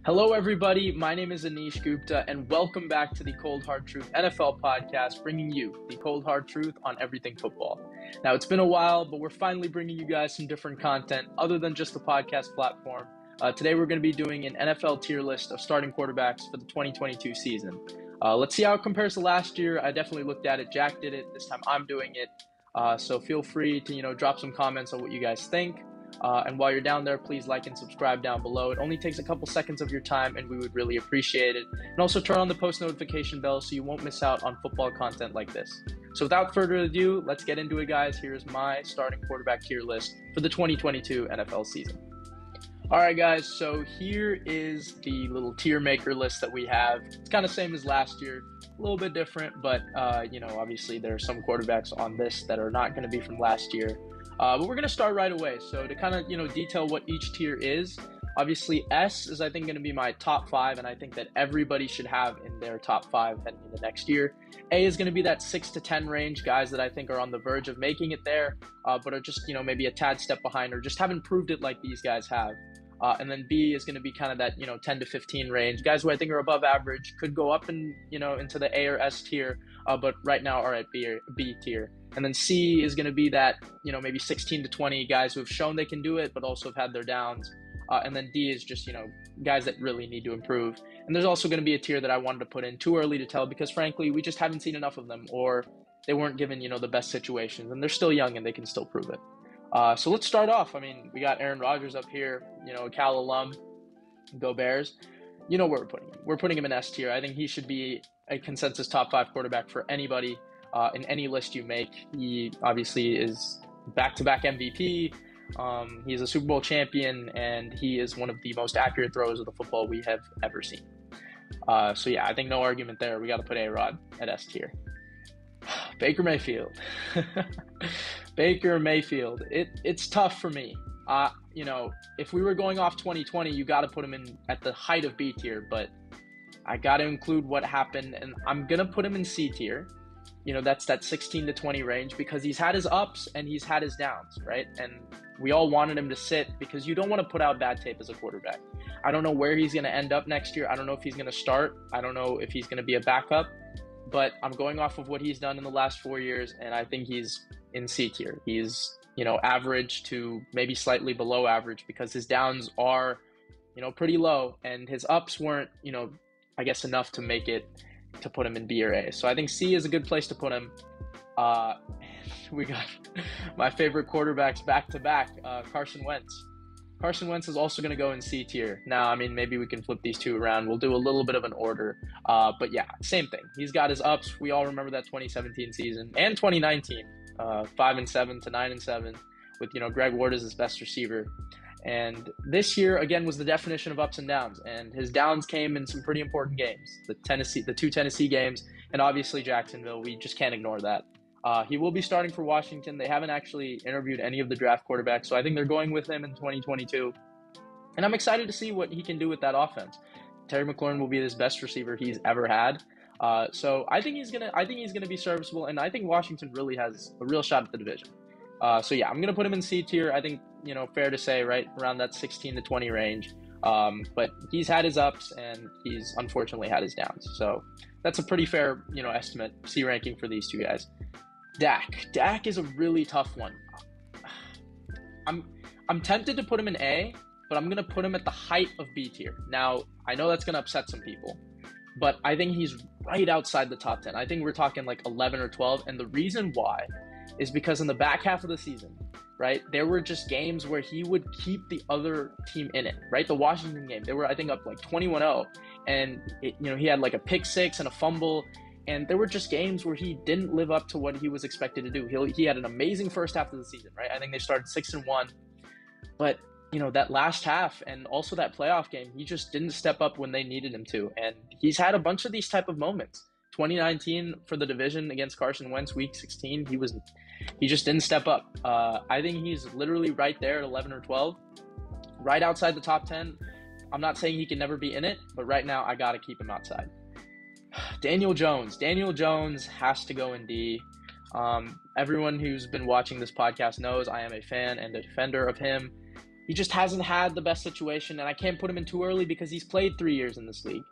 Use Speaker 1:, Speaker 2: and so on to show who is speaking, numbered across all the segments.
Speaker 1: Hello, everybody. My name is Anish Gupta, and welcome back to the Cold Hard Truth NFL podcast, bringing you the cold hard truth on everything football. Now, it's been a while, but we're finally bringing you guys some different content other than just the podcast platform. Today, we're going to be doing an NFL tier list of starting quarterbacks for the 2022 season. Let's see how it compares to last year. I definitely looked at it. Jack did it. This time, I'm doing it. So feel free to drop some comments on what you guys think. And while you're down there, please like and subscribe down below. It only takes a couple seconds of your time, and we would really appreciate it. And also turn on the post notification bell so you won't miss out on football content like this. So without further ado, let's get into it, guys. Here's my starting quarterback tier list for the 2022 NFL season. All right, guys, so here is the little tier maker list that we have. It's kind of same as last year, a little bit different, but, obviously there are some quarterbacks on this that are not going to be from last year. But we're going to start right away. So to kind of, detail what each tier is, obviously S is, I think, going to be my top 5, and I think that everybody should have in their top 5 heading into next year. A is going to be that 6 to 10 range, guys that I think are on the verge of making it there, but are just, maybe a tad step behind or just haven't proved it like these guys have. And then B is going to be kind of that, 10 to 15 range. Guys who I think are above average, could go up and, into the A or S tier, but right now are at B tier. And then C is going to be that, maybe 16 to 20 guys who have shown they can do it, but also have had their downs. And then D is just, guys that really need to improve. And there's also going to be a tier that I wanted to put in, too early to tell, because frankly, we just haven't seen enough of them, or they weren't given, the best situations, and they're still young and they can still prove it. So let's start off. I mean, we got Aaron Rodgers up here, a Cal alum, go Bears. You know where we're putting him. We're putting him in S tier. I think he should be a consensus top 5 quarterback for anybody in any list you make. He obviously is back-to-back MVP. He's a Super Bowl champion, and he is one of the most accurate throwers of the football we have ever seen. So yeah, I think no argument there. We got to put A-Rod at S tier. Baker Mayfield. Baker Mayfield. It's tough for me. If we were going off 2020, you got to put him in at the height of B tier, but I got to include what happened, and I'm going to put him in C tier. That's that 16 to 20 range, because he's had his ups and he's had his downs, right? And we all wanted him to sit because you don't want to put out bad tape as a quarterback. I don't know where he's going to end up next year. I don't know if he's going to start. I don't know if he's going to be a backup, but I'm going off of what he's done in the last 4 years, and I think he's in C tier. He's, average to maybe slightly below average, because his downs are, pretty low, and his ups weren't, I guess enough to make it to put him in B or A. So I think C is a good place to put him. We got my favorite quarterbacks back to back, Carson Wentz. Carson Wentz is also going to go in C tier. Now, I mean, maybe we can flip these two around. We'll do a little bit of an order. But yeah, same thing. He's got his ups. We all remember that 2017 season and 2019, 5-7 to 9-7 with, Greg Ward as his best receiver. And this year, again, was the definition of ups and downs. And his downs came in some pretty important games. The 2 Tennessee games, and obviously Jacksonville. We just can't ignore that. He will be starting for Washington. They haven't actually interviewed any of the draft quarterbacks, so I think they're going with him in 2022. And I'm excited to see what he can do with that offense. Terry McLaurin will be his best receiver he's ever had. So I think he's gonna be serviceable, and I think Washington really has a real shot at the division. So yeah, I'm gonna put him in C tier. I think, fair to say, right around that 16 to 20 range. But he's had his ups and he's unfortunately had his downs. So that's a pretty fair, estimate, C ranking for these two guys. Dak is a really tough one. I'm tempted to put him in A, but I'm gonna put him at the height of B tier. Now, I know that's gonna upset some people, but I think he's right outside the top 10. I think we're talking like 11 or 12, and the reason why is because in the back half of the season, right, there were just games where he would keep the other team in it, right? The Washington game, they were, I think, up like 21-0, and he had like a pick six and a fumble, and there were just games where he didn't live up to what he was expected to do. He had an amazing first half of the season, right? I think they started 6-1, but that last half and also that playoff game, he just didn't step up when they needed him to, and he's had a bunch of these type of moments. 2019 for the division against Carson Wentz, week 16, he just didn't step up. I think he's literally right there at 11 or 12, right outside the top 10. I'm not saying he can never be in it, but right now I got to keep him outside. Daniel Jones has to go in D. Everyone who's been watching this podcast knows I am a fan and a defender of him. he just hasn't had the best situation, and I can't put him in too early because he's played 3 years in this league.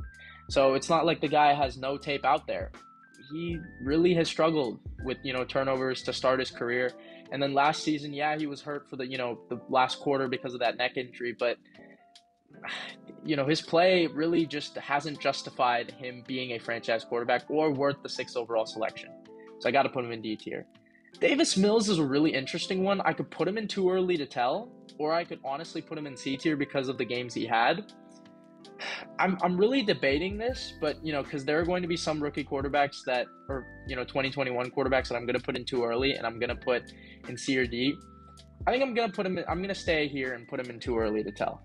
Speaker 1: So it's not like the guy has no tape out there. He really has struggled with, turnovers to start his career. And then last season, yeah, he was hurt for the last quarter because of that neck injury, but his play really just hasn't justified him being a franchise quarterback or worth the 6th overall selection. So I got to put him in D tier. Davis Mills is a really interesting one. I could put him in too early to tell, or I could honestly put him in C tier because of the games he had. I'm really debating this, but because there are going to be some rookie quarterbacks that, or 2021 quarterbacks that I'm going to put in too early, and I'm going to put in C or D. I think I'm going to put him. I'm going to stay here and put him in too early to tell.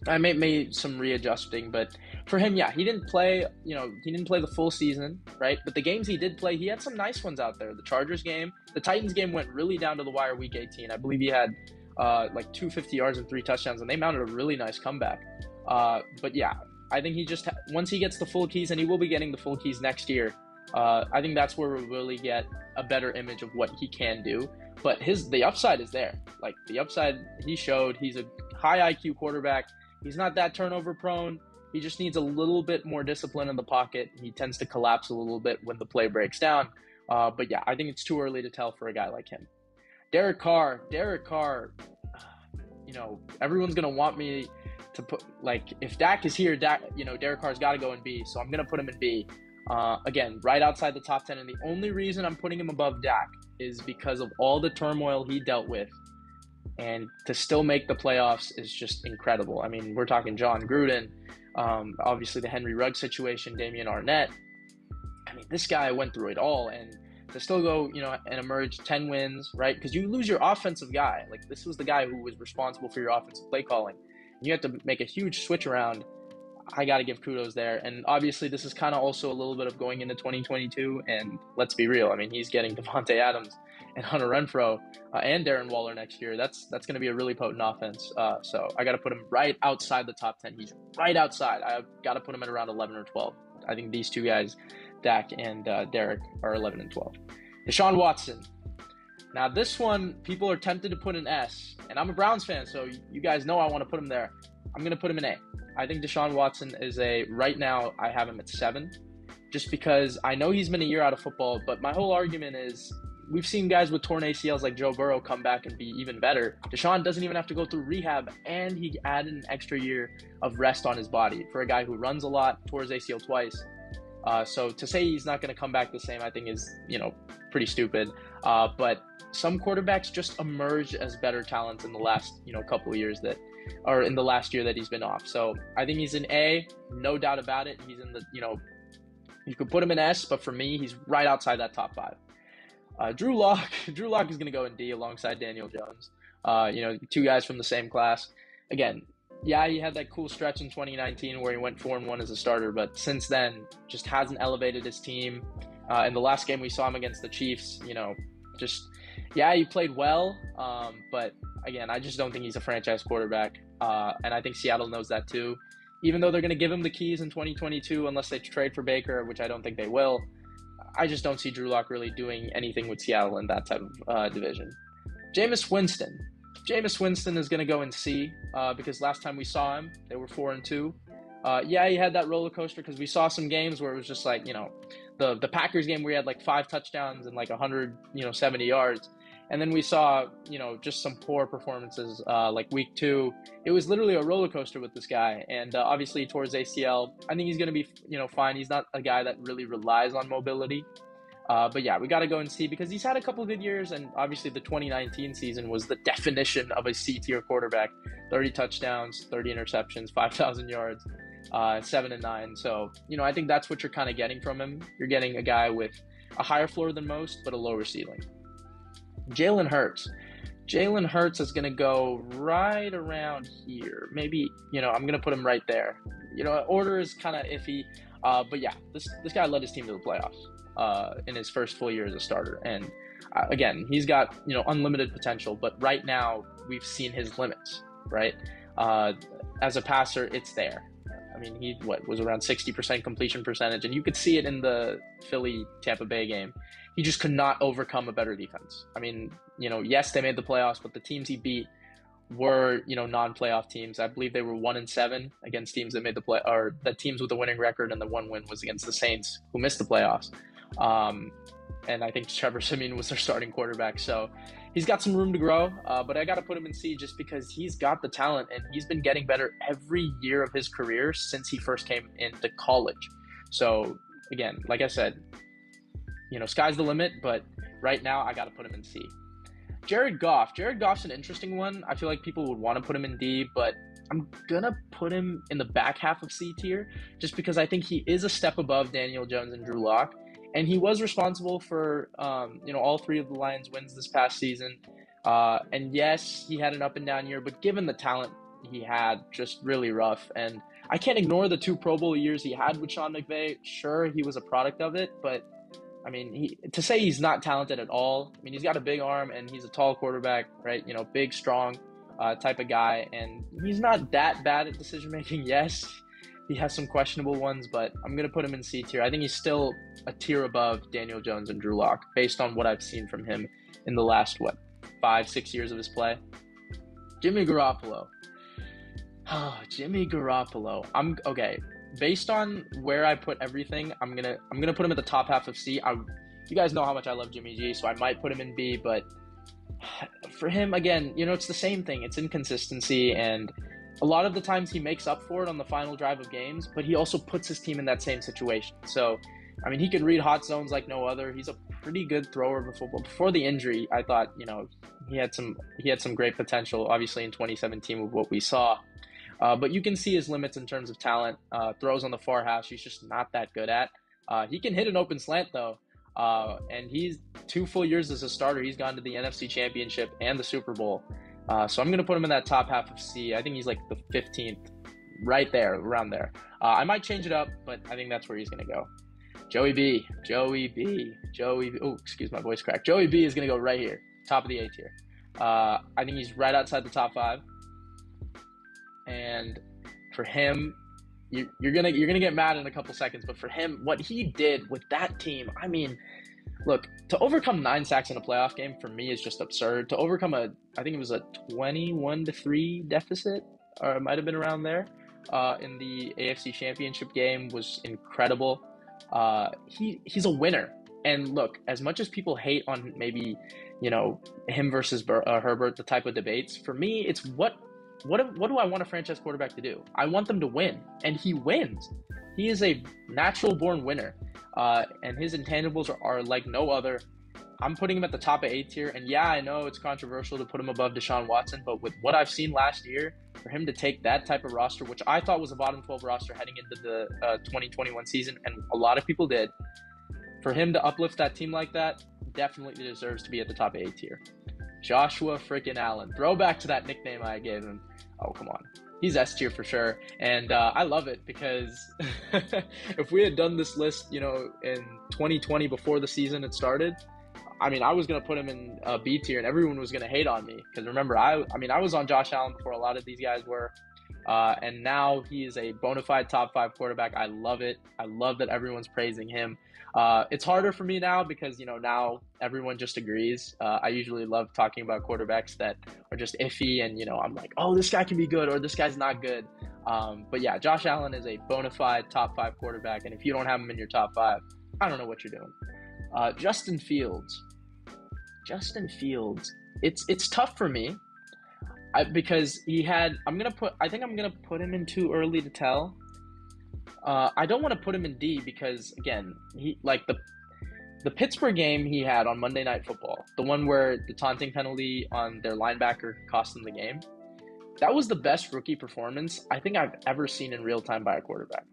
Speaker 1: I made some readjusting, but for him, yeah, he didn't play. He didn't play the full season, right? But the games he did play, he had some nice ones out there. The Chargers game, the Titans game went really down to the wire week 18. I believe he had like 250 yards and 3 touchdowns, and they mounted a really nice comeback. But yeah, I think he just once he gets the full keys, and he will be getting the full keys next year. I think that's where we'll really get a better image of what he can do. But the upside is there. Like the upside, he showed he's a high IQ quarterback. He's not that turnover prone. He just needs a little bit more discipline in the pocket. He tends to collapse a little bit when the play breaks down. But yeah, I think it's too early to tell for a guy like him. Derek Carr, everyone's going to want me to put, like, if Dak is here, Derek Carr's got to go in B. So I'm going to put him in B. Again, right outside the top 10. And the only reason I'm putting him above Dak is because of all the turmoil he dealt with. And to still make the playoffs is just incredible. I mean, we're talking John Gruden, obviously the Henry Ruggs situation, Damian Arnett. I mean, this guy went through it all, and to still go, and emerge 10 wins, right? Because you lose your offensive guy. Like, this was the guy who was responsible for your offensive play calling. You have to make a huge switch around. I got to give kudos there. And obviously, this is kind of also a little bit of going into 2022. And let's be real. I mean, he's getting Devontae Adams and Hunter Renfrow and Darren Waller next year. That's going to be a really potent offense. So I got to put him right outside the top 10. He's right outside. I've got to put him at around 11 or 12. I think these two guys, Dak and Derek, are 11 and 12. Deshaun Watson. Now, this one, people are tempted to put an S. And I'm a Browns fan, so you guys know I want to put him there. I'm going to put him in A. I think Deshaun Watson is right now, I have him at 7. Just because I know he's been a year out of football, but my whole argument is we've seen guys with torn ACLs like Joe Burrow come back and be even better. Deshaun doesn't even have to go through rehab, and he added an extra year of rest on his body for a guy who runs a lot, tore his ACL twice. So to say he's not going to come back the same, I think is, pretty stupid. But some quarterbacks just emerge as better talents in the last, couple of years or in the last year that he's been off. So I think he's in A, no doubt about it. He's in the, you could put him in S, but for me, he's right outside that top 5. Drew Lock is going to go in D alongside Daniel Jones. Two guys from the same class. Again, yeah, he had that cool stretch in 2019 where he went 4-1 as a starter, but since then just hasn't elevated his team. In the last game we saw him against the Chiefs, he played well, but again, I just don't think he's a franchise quarterback, and I think Seattle knows that too. Even though they're going to give him the keys in 2022 unless they trade for Baker, which I don't think they will, I just don't see Drew Lock really doing anything with Seattle in that type of division. Jameis Winston is going to go in C because last time we saw him, they were 4-2. He had that roller coaster because we saw some games where it was just like, the Packers game where he had like 5 touchdowns and like 170 yards. And then we saw, just some poor performances like week 2. It was literally a roller coaster with this guy. And obviously he tore his ACL. I think he's going to be, fine. He's not a guy that really relies on mobility. But yeah, we got to go and see because he's had a couple of good years. And obviously the 2019 season was the definition of a C-tier quarterback. 30 touchdowns, 30 interceptions, 5,000 yards, 7-9. So, I think that's what you're kind of getting from him. You're getting a guy with a higher floor than most, but a lower ceiling. Jalen Hurts is going to go right around here. Maybe, I'm going to put him right there. Order is kind of iffy. But yeah, this guy led his team to the playoffs in his first full year as a starter. And again, he's got, unlimited potential. But right now, we've seen his limits, right? As a passer, it's there. I mean, he was around 60% completion percentage. And you could see it in the Philly-Tampa Bay game. He just could not overcome a better defense. I mean, yes, they made the playoffs, but the teams he beat were, non-playoff teams. I believe they were 1-7 against teams that made the play, or the teams with the winning record, and the one win was against the Saints, who missed the playoffs. And I think Trevor Siemian was their starting quarterback. So he's got some room to grow, but I got to put him in C just because he's got the talent, and he's been getting better every year of his career since he first came into college. So again, like I said, sky's the limit, but right now I got to put him in C. Jared Goff's an interesting one. I feel like people would want to put him in D, but I'm going to put him in the back half of C tier just because I think he is a step above Daniel Jones and Drew Lock. And he was responsible for, all three of the Lions' wins this past season. And yes, he had an up and down year, but given the talent he had, just really rough. And I can't ignore the 2 Pro Bowl years he had with Sean McVay. Sure, he was a product of it, but I mean, to say he's not talented at all, I mean, he's got a big arm and he's a tall quarterback, right? Big, strong type of guy. And he's not that bad at decision-making. Yes, he has some questionable ones, but I'm going to put him in C tier. I think he's still a tier above Daniel Jones and Drew Lock based on what I've seen from him in the last, 5-6 years of his play. Jimmy Garoppolo. Oh, Jimmy Garoppolo. Okay. Based on where I put everything, I'm gonna put him at the top half of C. You guys know how much I love Jimmy G, so I might put him in B, but for him, again, it's the same thing. It's inconsistency, and a lot of the times he makes up for it on the final drive of games, but he also puts his team in that same situation. So, I mean, he can read hot zones like no other. He's a pretty good thrower of the football. Before the injury, I thought, he had some great potential, obviously in 2017 with what we saw. But you can see his limits in terms of talent. Throws on the far hash, he's just not that good at. He can hit an open slant, though. And he's 2 full years as a starter. He's gone to the NFC Championship and the Super Bowl. So I'm going to put him in that top half of C. I think he's like the 15th, right there, around there. I might change it up, but I think that's where he's going to go. Joey B. Oh, excuse my voice crack. Joey B is going to go right here, top of the A tier. I think he's right outside the top 5. And for him, you're gonna get mad in a couple seconds, but for him, what he did with that team, I mean, look, to overcome 9 sacks in a playoff game for me is just absurd. To overcome I think it was a 21-3 deficit, or it might have been around there, in the AFC Championship game was incredible. He's a winner. And look, as much as people hate on maybe, him versus Herbert, the type of debates, for me, it's what do I want a franchise quarterback to do? I want them to win, and he wins. He is a natural-born winner, and his intangibles are like no other. I'm putting him at the top of A tier, and yeah, I know it's controversial to put him above Deshaun Watson, but with what I've seen last year, for him to take that type of roster, which I thought was a bottom 12 roster heading into the 2021 season, and a lot of people did, for him to uplift that team like that, definitely deserves to be at the top of A tier. Joshua freaking Allen. Throwback to that nickname I gave him. Oh, come on. He's S tier for sure. And I love it because if we had done this list, in 2020 before the season had started, I mean, I was going to put him in B tier and everyone was going to hate on me. Because remember, I was on Josh Allen before a lot of these guys were. And now he is a bona fide top 5 quarterback. I love it. I love that everyone's praising him. It's harder for me now because, now everyone just agrees. I usually love talking about quarterbacks that are just iffy and, I'm like, oh, this guy can be good or this guy's not good. But yeah, Josh Allen is a bona fide top 5 quarterback. And if you don't have him in your top 5, I don't know what you're doing. Justin Fields. It's tough for me. Because I think I'm gonna put him in too early to tell. I don't want to put him in D because again, he the Pittsburgh game he had on Monday Night Football, the one where the taunting penalty on their linebacker cost them the game. That was the best rookie performance I think I've ever seen in real time by a quarterback.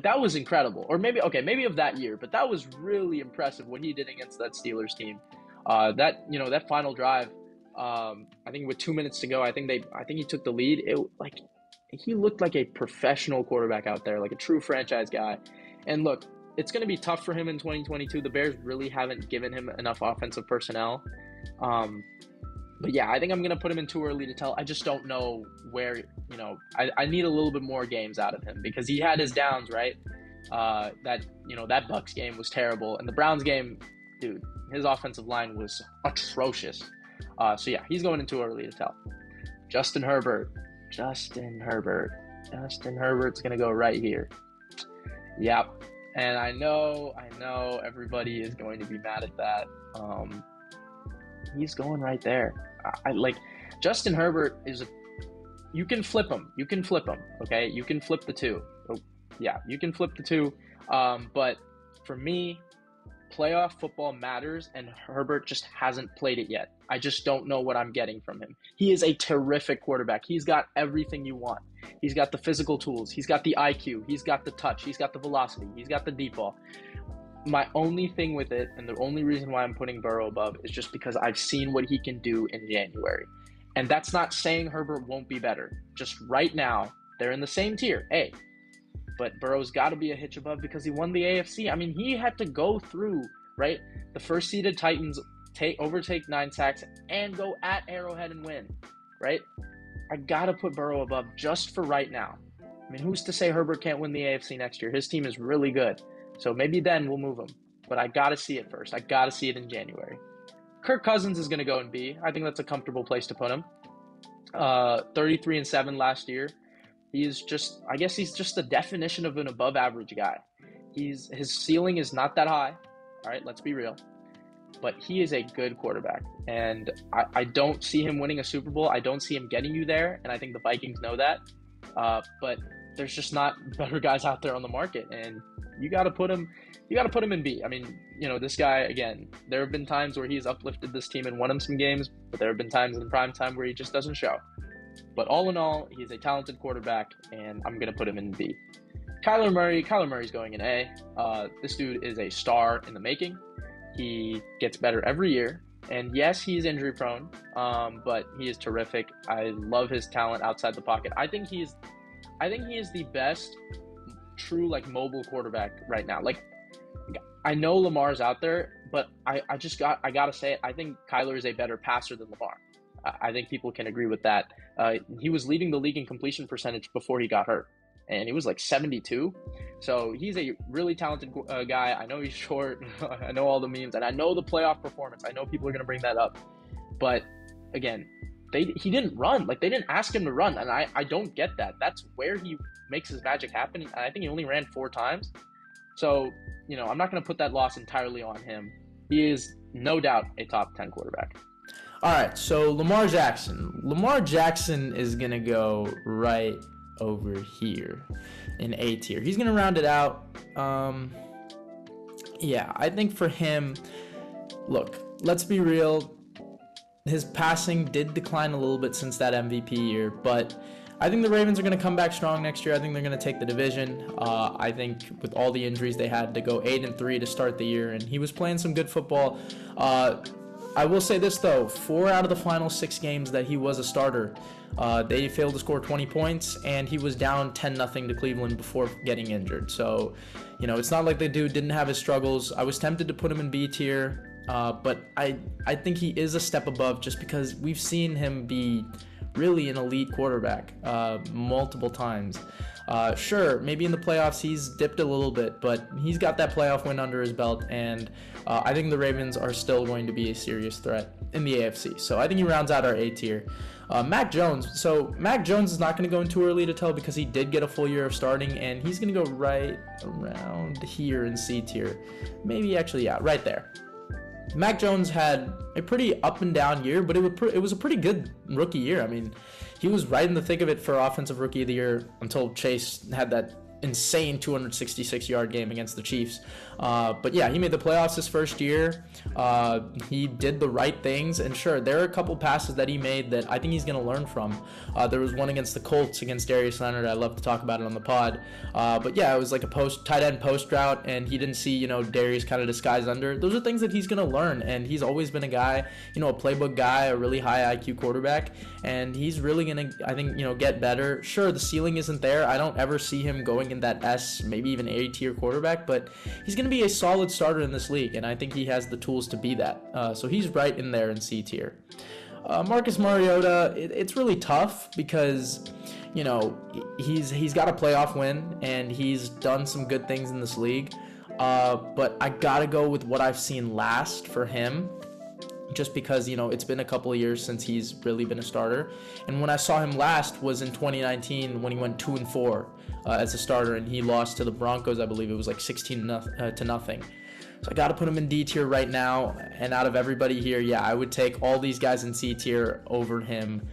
Speaker 1: That was incredible. Or maybe of that year, but that was really impressive what he did against that Steelers team. That final drive. I think with 2 minutes to go, I think he took the lead. He looked like a professional quarterback out there, like a true franchise guy. And look, it's going to be tough for him in 2022. The Bears really haven't given him enough offensive personnel. But yeah, I think I'm going to put him in too early to tell. I just don't know where, I need a little bit more games out of him because he had his downs, right? That Bucs game was terrible. And the Browns game, dude, his offensive line was atrocious. So yeah, he's going in too early to tell. Justin Herbert. Justin Herbert's going to go right here. Yep. And I know everybody is going to be mad at that. He's going right there. I like Justin Herbert you can flip him. Okay. You can flip the two. Oh, yeah, you can flip the two. But for me, playoff football matters, and Herbert just hasn't played it yet. I just don't know what I'm getting from him. He is a terrific quarterback. He's got everything you want. He's got the physical tools. He's got the IQ. He's got the touch. He's got the velocity. He's got the deep ball. My only thing with it, and the only reason why I'm putting Burrow above, is just because I've seen what he can do in January. And that's not saying Herbert won't be better. Just right now, they're in the same tier, A. But Burrow's got to be a hitch above because he won the AFC. I mean, he had to go through, right? The first-seeded Titans overtake 9 sacks and go at Arrowhead and win, right? I got to put Burrow above just for right now. I mean, who's to say Herbert can't win the AFC next year? His team is really good. So maybe then we'll move him. But I got to see it first. I got to see it in January. Kirk Cousins is going to go in B. I think that's a comfortable place to put him. 33-7 last year. He's just the definition of an above average guy. His ceiling is not that high. All right, let's be real. But he is a good quarterback. And I don't see him winning a Super Bowl. I don't see him getting you there. And I think the Vikings know that. But there's just not better guys out there on the market. And you got to put him in B. I mean, this guy, again, there have been times where he's uplifted this team and won him some games, but there have been times in prime time where he just doesn't show. But all in all, he's a talented quarterback, and I'm going to put him in B. Kyler Murray's going in A. This dude is a star in the making. He gets better every year. And yes, he's injury prone, but he is terrific. I love his talent outside the pocket. I think he is the best true mobile quarterback right now. I know Lamar's out there, but I gotta say it. I think Kyler is a better passer than Lamar. I think people can agree with that. He was leading the league in completion percentage before he got hurt, and he was 72. So he's a really talented guy. I know he's short. I know all the memes, and I know the playoff performance. I know people are going to bring that up. But again, he didn't run. They didn't ask him to run, and I don't get that. That's where he makes his magic happen. And I think he only ran 4 times. So, I'm not going to put that loss entirely on him. He is no doubt a top 10 quarterback.
Speaker 2: All right, so Lamar Jackson. Lamar Jackson is going to go right over here in A tier. He's going to round it out. Yeah, I think for him, look, let's be real. His passing did decline a little bit since that MVP year, but I think the Ravens are going to come back strong next year. I think they're going to take the division. I think with all the injuries they had to go 8-3 to start the year, and he was playing some good football. I will say this, though. 4 out of the final 6 games that he was a starter, they failed to score 20 points, and he was down 10-0 to Cleveland before getting injured. So, it's not like the dude didn't have his struggles. I was tempted to put him in B tier, but I think he is a step above just because we've seen him be really an elite quarterback multiple times. Sure, maybe in the playoffs he's dipped a little bit, but he's got that playoff win under his belt, and I think the Ravens are still going to be a serious threat in the AFC. So I think he rounds out our A tier. Mac Jones. So Mac Jones is not going to go in too early to tell because he did get a full year of starting, and he's going to go right around here in C tier. Maybe actually, yeah, right there. Mac Jones had a pretty up and down year, but it was a pretty good rookie year. I mean, he was right in the thick of it for Offensive Rookie of the Year until Chase had that insane 266-yard game against the Chiefs. But yeah, he made the playoffs his first year. He did the right things, and sure, there are a couple passes that he made that I think he's going to learn from. There was one against the Colts against Darius Leonard. I love to talk about it on the pod. But yeah, it was like a tight end post route, and he didn't see, Darius kind of disguised under. Those are things that he's going to learn, and he's always been a guy, a playbook guy, a really high IQ quarterback, and he's really going to, I think, get better. Sure, the ceiling isn't there. I don't ever see him going in that S, maybe even A tier quarterback, but he's going to be a solid starter in this league, and I think he has the tools to be that. So he's right in there in C tier. Marcus Mariota, it's really tough because, he's got a playoff win, and he's done some good things in this league. But I gotta go with what I've seen last for him. just because, it's been a couple of years since he's really been a starter. And when I saw him last was in 2019 when he went 2-4 as a starter, and he lost to the Broncos. I believe it was like 16 to nothing. So I got to put him in D tier right now. And out of everybody here, yeah, I would take all these guys in C tier over him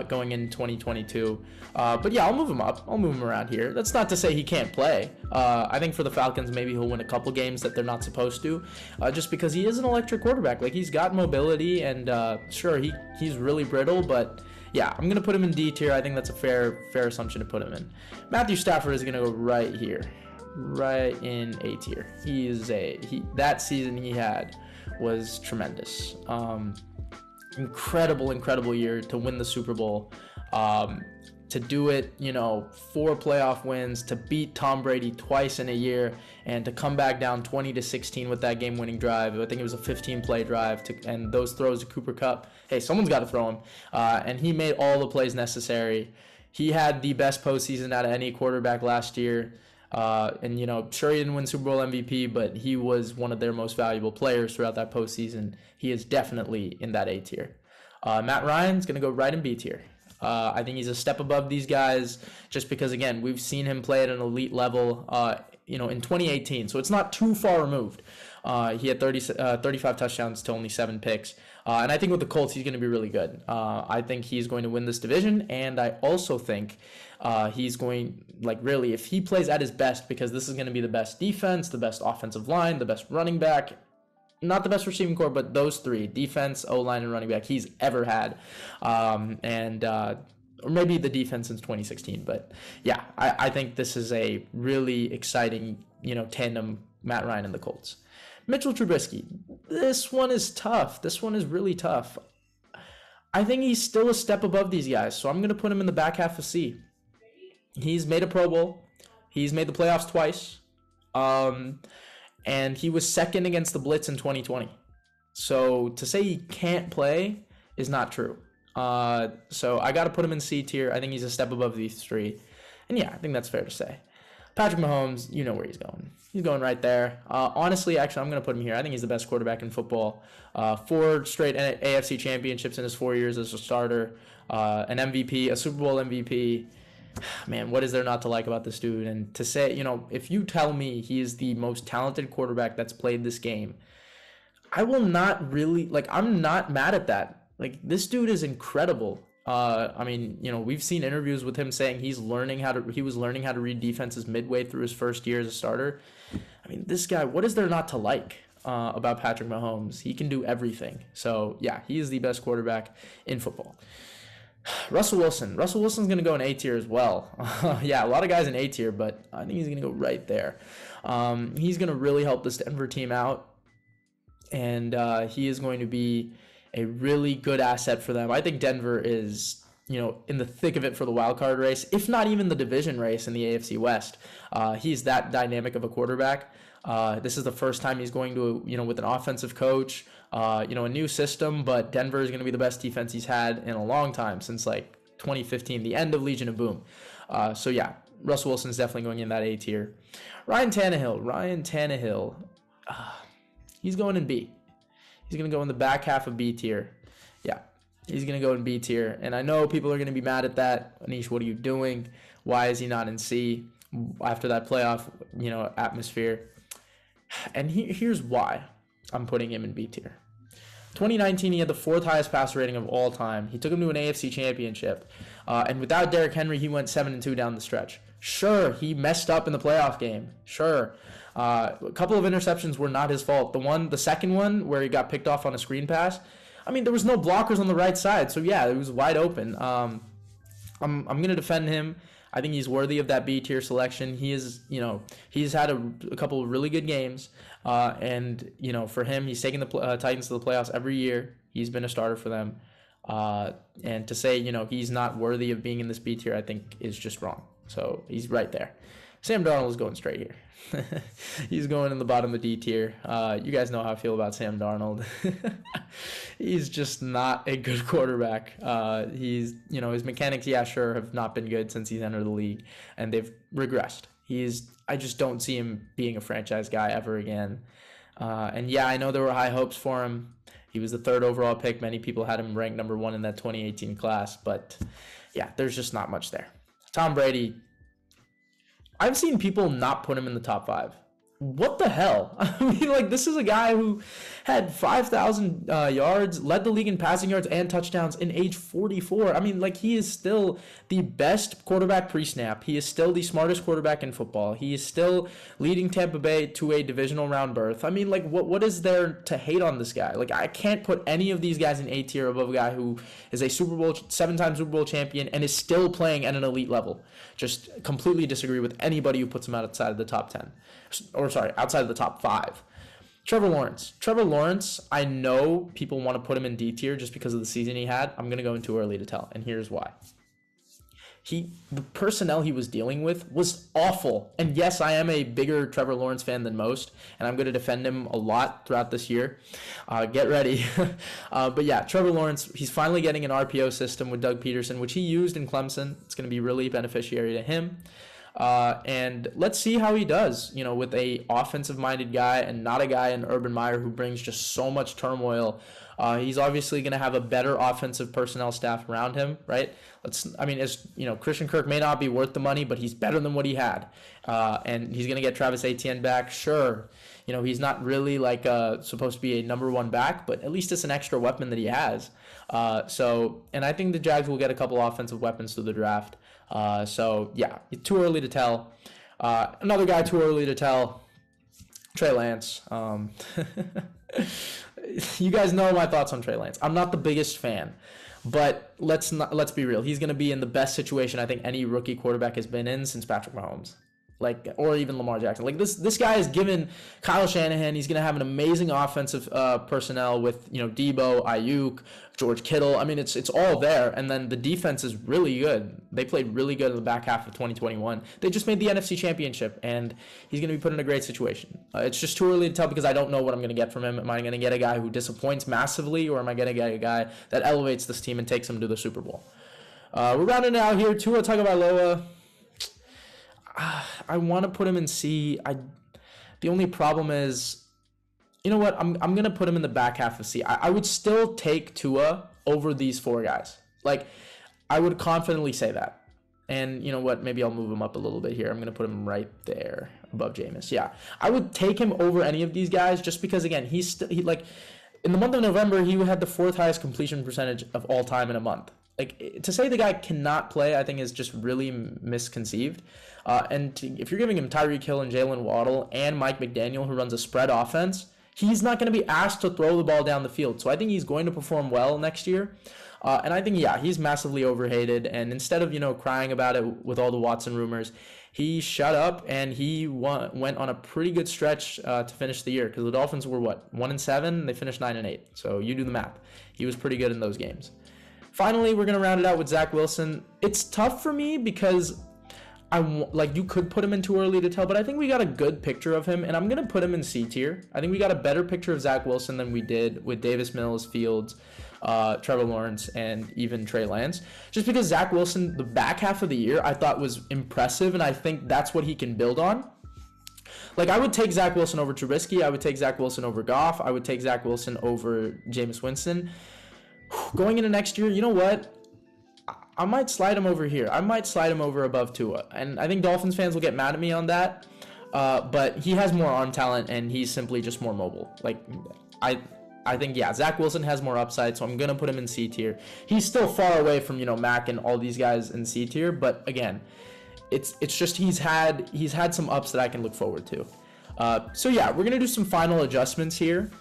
Speaker 2: going in 2022. But yeah, I'll move him up. I'll move him around here. That's not to say he can't play. I think for the Falcons, maybe he'll win a couple games that they're not supposed to, just because he is an electric quarterback. Like, he's got mobility, and sure, he's really brittle, but yeah, I'm going to put him in D tier. I think that's a fair assumption to put him in. Matthew Stafford is going to go right here. Right in A tier. That season he had was tremendous. Incredible year to win the Super Bowl. To do it, 4 playoff wins, to beat Tom Brady twice in a year, and to come back down 20-16 with that game-winning drive. I think it was a 15-play drive, and those throws to Cooper Kupp. Hey, someone's got to throw him. And he made all the plays necessary. He had the best postseason out of any quarterback last year. And sure, he didn't win Super Bowl MVP, but he was one of their most valuable players throughout that postseason. He is definitely in that A tier. Matt Ryan's going to go right in B tier. I think he's a step above these guys just because, again, we've seen him play at an elite level, in 2018. So it's not too far removed. He had 35 touchdowns to only 7 picks. And I think with the Colts, he's going to be really good. I think he's going to win this division. And I also think he's going, really, if he plays at his best, because this is going to be the best defense, the best offensive line, the best running back, not the best receiving core, but those 3, defense, O-line, and running back, he's ever had. Or maybe the defense since 2016. But yeah, I think this is a really exciting, tandem, Matt Ryan and the Colts. Mitchell Trubisky, this one is tough. This one is really tough. I think he's still a step above these guys, so I'm going to put him in the back half of C. He's made a Pro Bowl. He's made the playoffs twice. And he was second against the Blitz in 2020. So to say he can't play is not true. So I got to put him in C tier. I think he's a step above these 3. And yeah, I think that's fair to say. Patrick Mahomes, you know where he's going. He's going right there. Honestly, actually, I'm going to put him here. I think he's the best quarterback in football. 4 straight AFC championships in his 4 years as a starter. An MVP, a Super Bowl MVP. Man, what is there not to like about this dude? And to say, if you tell me he is the most talented quarterback that's played this game, I will not really, I'm not mad at that. This dude is incredible. We've seen interviews with him saying he was learning how to read defenses midway through his first year as a starter. This guy, what is there not to like about Patrick Mahomes? He can do everything. So yeah, he is the best quarterback in football. Russell Wilson. Russell Wilson's going to go in A tier as well. Yeah, a lot of guys in A tier, but I think he's going to go right there. He's going to really help this Denver team out, and he is going to be a really good asset for them. I think Denver is, in the thick of it for the wild card race, if not even the division race in the AFC West. He's that dynamic of a quarterback. This is the first time he's going to, with an offensive coach, a new system, but Denver is going to be the best defense he's had in a long time, since 2015, the end of Legion of Boom. So yeah, Russell Wilson's definitely going in that A tier. Ryan Tannehill, he's going in B. He's going to go in the back half of B tier. Yeah, he's going to go in B tier. And I know people are going to be mad at that. Anish, what are you doing? Why is he not in C after that playoff, atmosphere? And here's why I'm putting him in B tier. 2019, he had the 4th highest passer rating of all time. He took him to an AFC championship. And without Derrick Henry, he went 7-2 down the stretch. Sure, he messed up in the playoff game. Sure. A couple of interceptions were not his fault. The second one where he got picked off on a screen pass, there was no blockers on the right side. So yeah, it was wide open. I'm going to defend him. I think he's worthy of that B tier selection. He is, he's had a couple of really good games. And for him, he's taken the Titans to the playoffs every year. He's been a starter for them. And to say, he's not worthy of being in this B tier, I think is just wrong. So he's right there. Sam Darnold is going straight here. He's going in the bottom of D tier. You guys know how I feel about Sam Darnold. He's just not a good quarterback. His mechanics, yeah, sure, have not been good since he's entered the league, and they've regressed. I just don't see him being a franchise guy ever again. And yeah, I know there were high hopes for him. He was the 3rd overall pick. Many people had him ranked number 1 in that 2018 class, but yeah, there's just not much there. Tom Brady, I've seen people not put him in the top 5. What the hell? I mean, like, this is a guy who had 5,000 yards, led the league in passing yards and touchdowns in age 44. I mean, like, he is still the best quarterback pre-snap. He is still the smartest quarterback in football. He is still leading Tampa Bay to a divisional round berth. I mean, like, what is there to hate on this guy? Like, I can't put any of these guys in A tier above a guy who is a 7-time Super Bowl champion and is still playing at an elite level. Just completely disagree with anybody who puts him outside of the top 10. Outside of the top 5. Trevor Lawrence, I know people want to put him in D tier just because of the season he had. I'm going to go in too early to tell, and here's why. The personnel he was dealing with was awful. And yes, I am a bigger Trevor Lawrence fan than most, and I'm going to defend him a lot throughout this year. Get ready. But yeah, Trevor Lawrence, he's finally getting an RPO system with Doug Peterson, which he used in Clemson. It's going to be really beneficiary to him. And let's see how he does, with a offensive-minded guy and not a guy in Urban Meyer who brings just so much turmoil. He's obviously going to have a better offensive personnel staff around him, right? Christian Kirk may not be worth the money, but he's better than what he had. And he's going to get Travis Etienne back. Sure. He's not really supposed to be a number 1 back, but at least it's an extra weapon that he has. And I think the Jags will get a couple offensive weapons through the draft. Too early to tell. Another guy too early to tell, Trey Lance. You guys know my thoughts on Trey Lance. I'm not the biggest fan, but let's be real. He's going to be in the best situation I think any rookie quarterback has been in since Patrick Mahomes. Or even Lamar Jackson. This guy is given Kyle Shanahan. He's going to have an amazing offensive personnel with, Debo, Ayuk, George Kittle. I mean, it's all there. And then the defense is really good. They played really good in the back half of 2021. They just made the NFC Championship, and he's going to be put in a great situation. It's just too early to tell because I don't know what I'm going to get from him. Am I going to get a guy who disappoints massively, or am I going to get a guy that elevates this team and takes them to the Super Bowl? We're rounding it out here. Tua Tagovailoa. I want to put him in C. The only problem is, you know what? I'm going to put him in the back half of C. I would still take Tua over these 4 guys. I would confidently say that. And you know what? Maybe I'll move him up a little bit here. I'm going to put him right there above Jameis. Yeah. I would take him over any of these guys just because, again, in the month of November, he had the 4th highest completion percentage of all time in a month. To say the guy cannot play, I think is just really misconceived. If you're giving him Tyreek Hill and Jalen Waddle and Mike McDaniel, who runs a spread offense, he's not going to be asked to throw the ball down the field. So I think he's going to perform well next year. And I think, he's massively overhated. And instead of, crying about it with all the Watson rumors, he shut up and he went on a pretty good stretch to finish the year because the Dolphins were, 1-7? They finished 9-8. So you do the math. He was pretty good in those games. Finally, we're going to round it out with Zach Wilson. It's tough for me because you could put him in too early to tell, but I think we got a good picture of him, and I'm going to put him in C tier. I think we got a better picture of Zach Wilson than we did with Davis Mills, Fields, Trevor Lawrence, and even Trey Lance. Just because Zach Wilson, the back half of the year, I thought was impressive, and I think that's what he can build on. I would take Zach Wilson over Trubisky. I would take Zach Wilson over Goff. I would take Zach Wilson over Jameis Winston. Going into next year, you know what? I might slide him over here. I might slide him over above Tua. And I think Dolphins fans will get mad at me on that. But he has more arm talent, and he's simply just more mobile. I think, Zach Wilson has more upside, so I'm going to put him in C tier. He's still far away from, Mac and all these guys in C tier. But, again, it's just he's had some ups that I can look forward to. We're going to do some final adjustments here.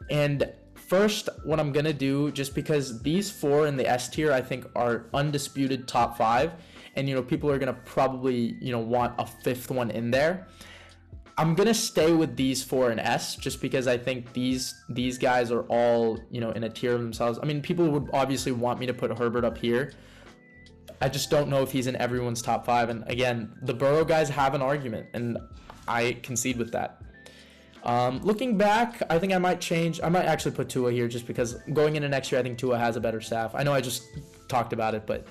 Speaker 2: And first, what I'm going to do, just because these 4 in the S tier, I think, are undisputed top 5, and, people are going to probably, want a 5th one in there. I'm going to stay with these 4 in S, just because I think these guys are all, in a tier of themselves. I mean, people would obviously want me to put Herbert up here. I just don't know if he's in everyone's top 5. And, again, the Burrow guys have an argument, and I concede with that. Looking back, I think I might actually put Tua here just because going into next year, I think Tua has a better staff. I know I just talked about it, but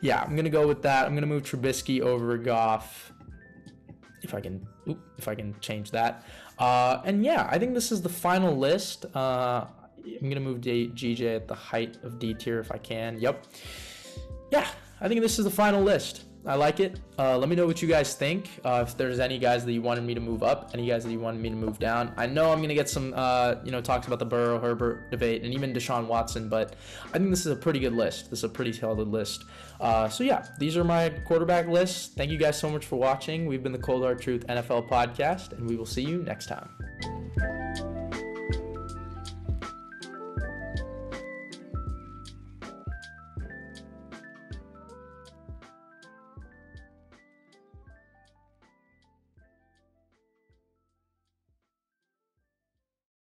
Speaker 2: I'm going to go with that. I'm going to move Trubisky over Goff if I can change that. I think this is the final list. I'm going to move GJ at the height of D tier if I can. Yep. Yeah, I think this is the final list. I like it. Let me know what you guys think. If there's any guys that you wanted me to move up, any guys that you wanted me to move down. I know I'm going to get some, talks about the Burrow-Herbert debate and even Deshaun Watson, but I think this is a pretty good list. This is a pretty solid list. So yeah, these are my quarterback lists. Thank you guys so much for watching. We've been the Cold Hard Truth NFL podcast, and we will see you next time.